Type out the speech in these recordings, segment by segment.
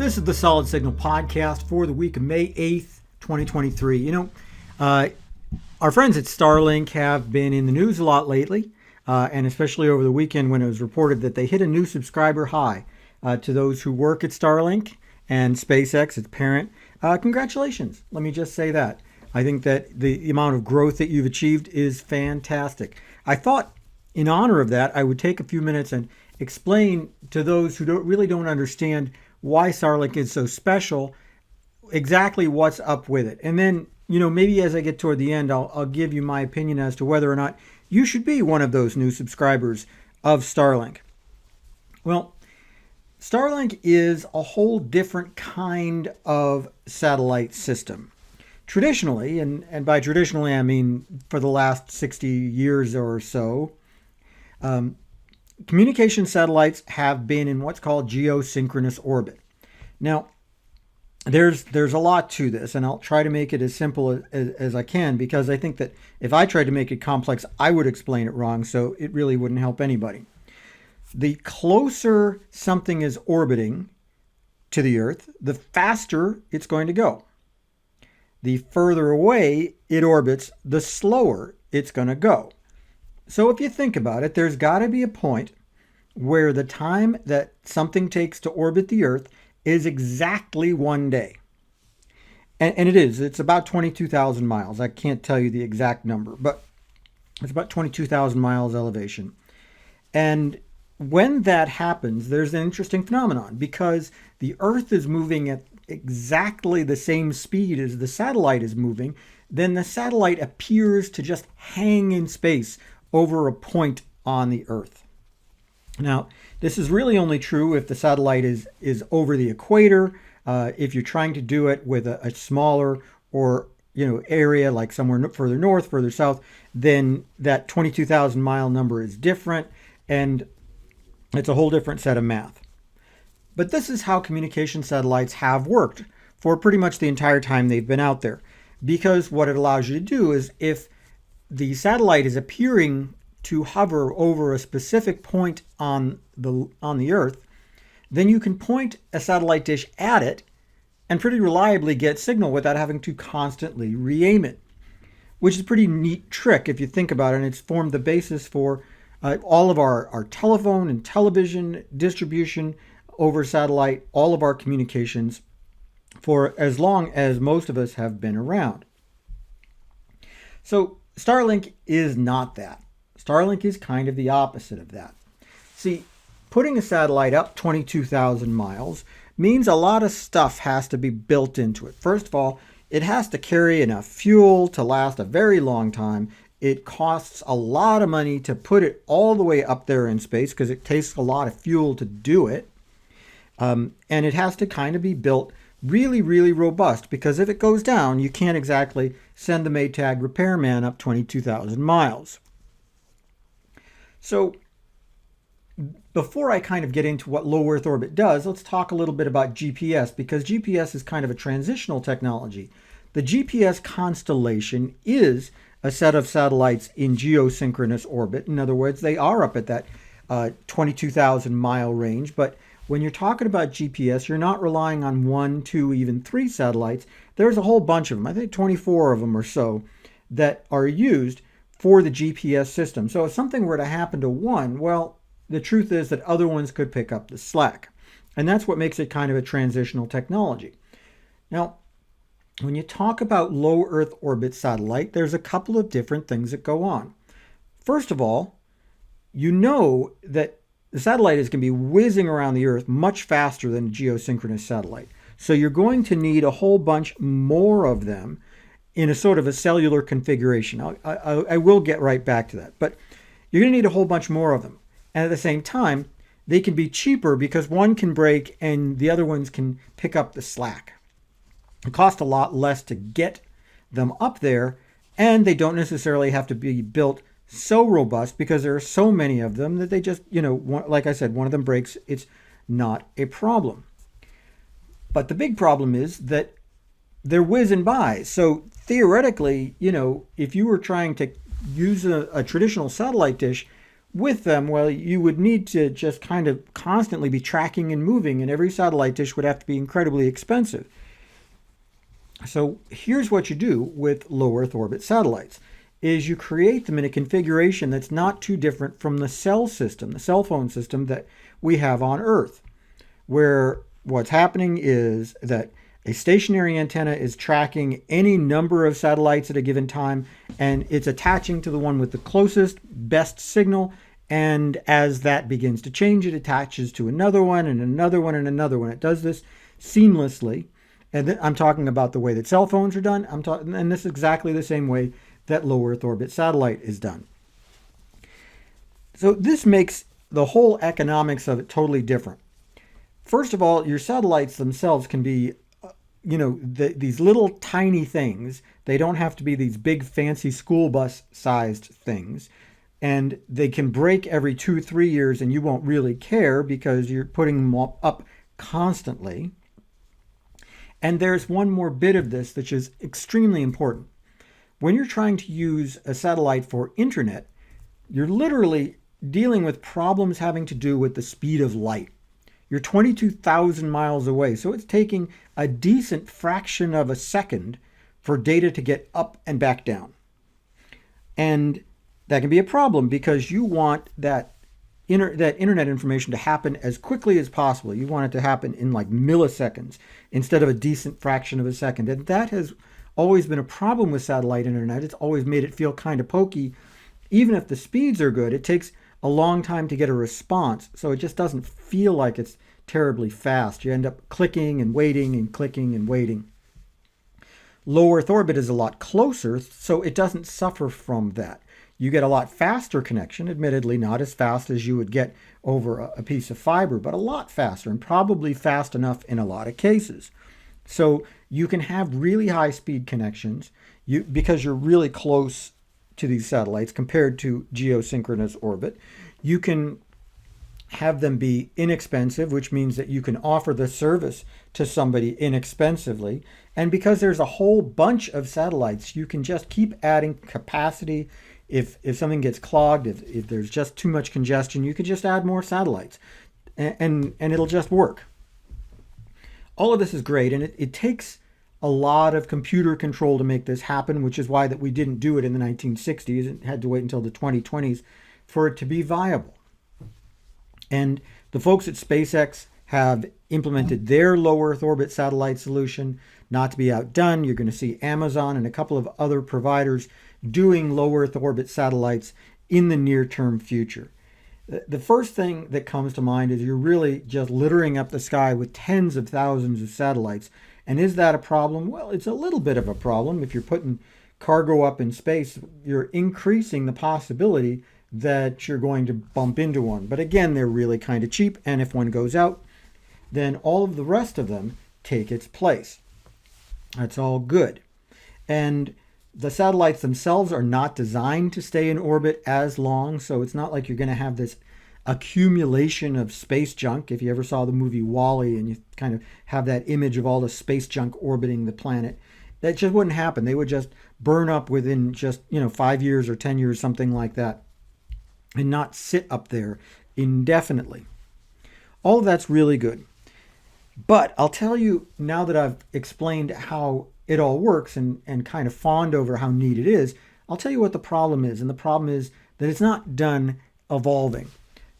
This is the Solid Signal podcast for the week of May 8th, 2023. Our friends at Starlink have been in the news a lot lately, and especially over the weekend when it was reported that they hit a new subscriber high. To those who work at Starlink and SpaceX, its parent, congratulations. Let me just say that. I think that the amount of growth that you've achieved is fantastic. I thought in honor of that, I would take a few minutes and explain to those who really don't understand why Starlink is so special, exactly what's up with it. And then, maybe as I get toward the end, I'll give you my opinion as to whether or not you should be one of those new subscribers of Starlink. Well, Starlink is a whole different kind of satellite system. Traditionally, and by traditionally I mean for the last 60 years or so, communication satellites have been in what's called geosynchronous orbit. Now, there's a lot to this, and I'll try to make it as simple as I can, because I think that if I tried to make it complex, I would explain it wrong, so it really wouldn't help anybody. The closer something is orbiting to the Earth, the faster it's going to go. The further away it orbits, the slower it's going to go. So if you think about it, there's got to be a point where the time that something takes to orbit the Earth is exactly 1 day. And it is. It's about 22,000 miles. I can't tell you the exact number, but it's about 22,000 miles elevation. And when that happens, there's an interesting phenomenon, because the Earth is moving at exactly the same speed as the satellite is moving. Then the satellite appears to just hang in space over a point on the Earth. Now, this is really only true if the satellite is over the equator. If you're trying to do it with a smaller or area like somewhere further north, further south, then that 22,000 mile number is different, and it's a whole different set of math. But this is how communication satellites have worked for pretty much the entire time they've been out there. Because what it allows you to do is, if the satellite is appearing to hover over a specific point on the Earth, then you can point a satellite dish at it and pretty reliably get signal without having to constantly re-aim it, which is a pretty neat trick if you think about it. And it's formed the basis for all of our telephone and television distribution over satellite, all of our communications, for as long as most of us have been around. So Starlink is not that. Starlink is kind of the opposite of that. See, putting a satellite up 22,000 miles means a lot of stuff has to be built into it. First of all, it has to carry enough fuel to last a very long time. It costs a lot of money to put it all the way up there in space, because it takes a lot of fuel to do it. And it has to kind of be built really, really robust, because if it goes down, you can't exactly send the Maytag repairman up 22,000 miles. So before I kind of get into what low Earth orbit does, let's talk a little bit about GPS, because GPS is kind of a transitional technology. The GPS constellation is a set of satellites in geosynchronous orbit. In other words, they are up at that 22,000 mile range, but when you're talking about GPS, you're not relying on 1, 2, even 3 satellites. There's a whole bunch of them, I think 24 of them or so, that are used for the GPS system. So if something were to happen to one, well, the truth is that other ones could pick up the slack. And that's what makes it kind of a transitional technology. Now, when you talk about low Earth orbit satellite, there's a couple of different things that go on. First of all, you know that the satellite is going to be whizzing around the Earth much faster than a geosynchronous satellite. So you're going to need a whole bunch more of them in a sort of a cellular configuration. I will get right back to that. But you're going to need a whole bunch more of them. And at the same time, they can be cheaper because one can break and the other ones can pick up the slack. It costs a lot less to get them up there, and they don't necessarily have to be built so robust because there are so many of them that they just, like I said, one of them breaks, it's not a problem. But the big problem is that they're whizzing by. So theoretically, if you were trying to use a traditional satellite dish, with them, well, you would need to just kind of constantly be tracking and moving, and every satellite dish would have to be incredibly expensive. So here's what you do with low Earth orbit satellites is you create them in a configuration that's not too different from the cell system, the cell phone system that we have on Earth, where what's happening is that a stationary antenna is tracking any number of satellites at a given time, and it's attaching to the one with the closest, best signal. And as that begins to change, it attaches to another one and another one and another one. It does this seamlessly. And I'm talking about the way that cell phones are done. And this is exactly the same way that low Earth orbit satellite is done. So this makes the whole economics of it totally different. First of all, your satellites themselves can be, these little tiny things. They don't have to be these big fancy school bus sized things. And they can break every 2-3 years and you won't really care because you're putting them up constantly. And there's one more bit of this which is extremely important. When you're trying to use a satellite for internet, you're literally dealing with problems having to do with the speed of light. You're 22,000 miles away, so it's taking a decent fraction of a second for data to get up and back down. And that can be a problem because you want that internet information to happen as quickly as possible. You want it to happen in like milliseconds instead of a decent fraction of a second. And that has always been a problem with satellite internet. It's always made it feel kind of pokey. Even if the speeds are good, it takes a long time to get a response. So it just doesn't feel like it's terribly fast. You end up clicking and waiting and clicking and waiting. Low Earth orbit is a lot closer, so it doesn't suffer from that. You get a lot faster connection, admittedly not as fast as you would get over a piece of fiber, but a lot faster and probably fast enough in a lot of cases. So you can have really high speed connections because you're really close to these satellites compared to geosynchronous orbit. You can have them be inexpensive, which means that you can offer the service to somebody inexpensively. And because there's a whole bunch of satellites, you can just keep adding capacity. If something gets clogged, if there's just too much congestion, you could just add more satellites and it'll just work. All of this is great, and it takes a lot of computer control to make this happen, which is why that we didn't do it in the 1960s and had to wait until the 2020s for it to be viable. And the folks at SpaceX have implemented their low Earth orbit satellite solution. Not to be outdone, you're going to see Amazon and a couple of other providers doing low Earth orbit satellites in the near-term future. The first thing that comes to mind is you're really just littering up the sky with tens of thousands of satellites. And is that a problem? Well, it's a little bit of a problem. If you're putting cargo up in space, you're increasing the possibility that you're going to bump into one. But again, they're really kind of cheap. And if one goes out, then all of the rest of them take its place. That's all good. And the satellites themselves are not designed to stay in orbit as long, so it's not like you're going to have this accumulation of space junk. If you ever saw the movie WALL-E and you kind of have that image of all the space junk orbiting the planet, that just wouldn't happen. They would just burn up within just 5 years or 10 years, something like that, and not sit up there indefinitely. All of that's really good. But I'll tell you, now that I've explained how it all works and kind of fawned over how neat it is, I'll tell you what the problem is. And the problem is that it's not done evolving.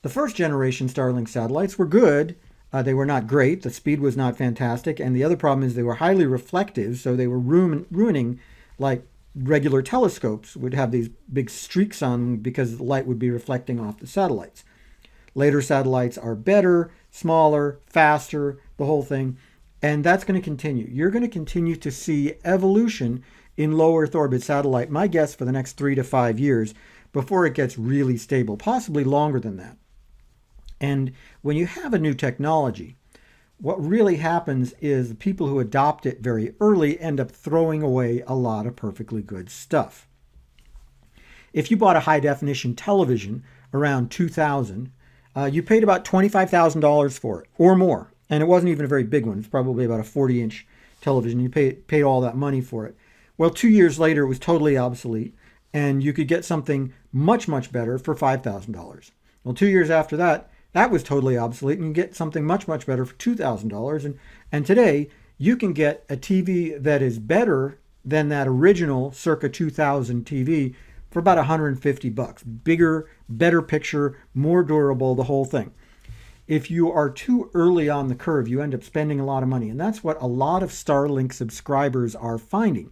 The first generation Starlink satellites were good. They were not great. The speed was not fantastic. And the other problem is they were highly reflective. So they were ruining, like regular telescopes would have these big streaks on them because the light would be reflecting off the satellites. Later satellites are better, smaller, faster, the whole thing. And that's going to continue. You're going to continue to see evolution in low Earth orbit satellite, my guess, for the next 3 to 5 years before it gets really stable, possibly longer than that. And when you have a new technology, what really happens is the people who adopt it very early end up throwing away a lot of perfectly good stuff. If you bought a high definition television around 2000, you paid about $25,000 for it or more. And it wasn't even a very big one. It's probably about a 40-inch television. You paid all that money for it. Well, 2 years later, it was totally obsolete. And you could get something much, much better for $5,000. Well, 2 years after that, that was totally obsolete, and you get something much, much better for $2,000. And today, you can get a TV that is better than that original circa 2000 TV for about $150. Bigger, better picture, more durable, the whole thing. If you are too early on the curve, you end up spending a lot of money. And that's what a lot of Starlink subscribers are finding,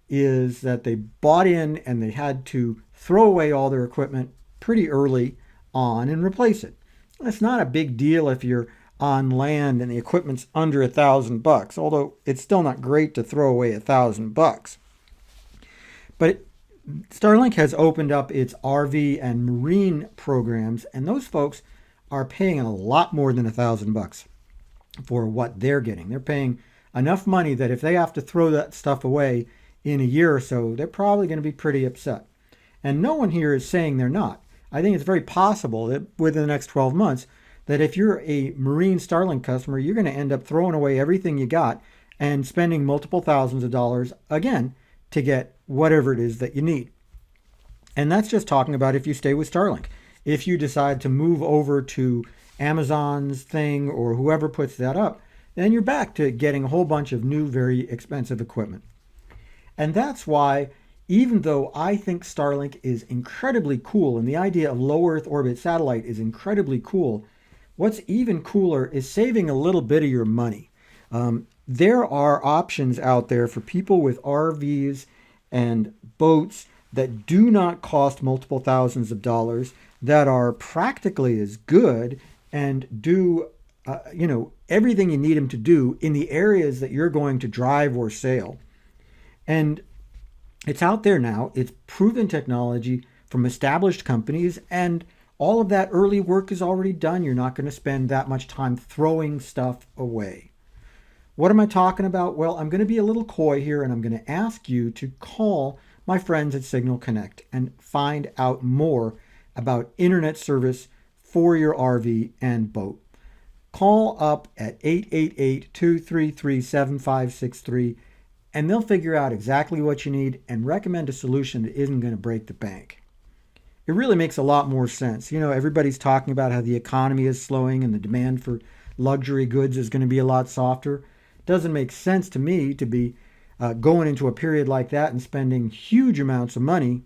is that they bought in and they had to throw away all their equipment pretty early on and replace it. It's not a big deal if you're on land and the equipment's under $1,000, although it's still not great to throw away $1,000. But Starlink has opened up its RV and marine programs, and those folks are paying a lot more than $1,000 for what they're getting. They're paying enough money that if they have to throw that stuff away in a year or so, they're probably going to be pretty upset. And no one here is saying they're not. I think it's very possible that within the next 12 months, that if you're a marine Starlink customer, you're going to end up throwing away everything you got and spending multiple thousands of dollars again to get whatever it is that you need. And that's just talking about if you stay with Starlink. If you decide to move over to Amazon's thing or whoever puts that up, then you're back to getting a whole bunch of new, very expensive equipment. And that's why, even though I think Starlink is incredibly cool and the idea of low Earth orbit satellite is incredibly cool, what's even cooler is saving a little bit of your money. There are options out there for people with RVs and boats that do not cost multiple thousands of dollars, that are practically as good and do everything you need them to do in the areas that you're going to drive or sail. And it's out there now. It's proven technology from established companies, and all of that early work is already done. You're not going to spend that much time throwing stuff away. What am I talking about? Well, I'm going to be a little coy here, and I'm going to ask you to call my friends at Signal Connect and find out more about internet service for your RV and boat. Call up at 888-233-7563, and they'll figure out exactly what you need and recommend a solution that isn't going to break the bank. It really makes a lot more sense. Everybody's talking about how the economy is slowing and the demand for luxury goods is going to be a lot softer. It doesn't make sense to me to be going into a period like that and spending huge amounts of money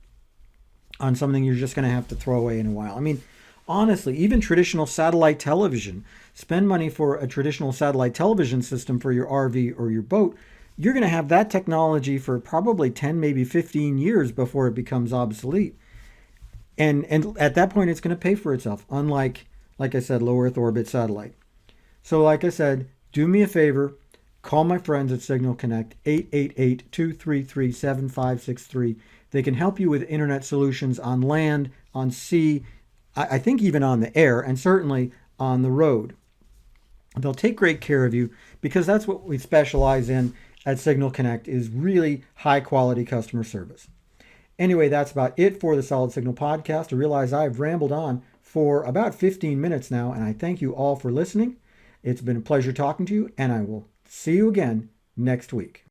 on something you're just going to have to throw away in a while. I mean, honestly, even traditional satellite television, spend money for a traditional satellite television system for your RV or your boat. You're going to have that technology for probably 10, maybe 15 years before it becomes obsolete. And at that point, it's going to pay for itself, unlike, like I said, low Earth orbit satellite. So like I said, do me a favor, call my friends at Signal Connect, 888-233-7563. They can help you with internet solutions on land, on sea, I think even on the air, and certainly on the road. They'll take great care of you because that's what we specialize in at Signal Connect, is really high quality customer service. Anyway, that's about it for the Solid Signal podcast. I realize I've rambled on for about 15 minutes now, and I thank you all for listening. It's been a pleasure talking to you, and I will see you again next week.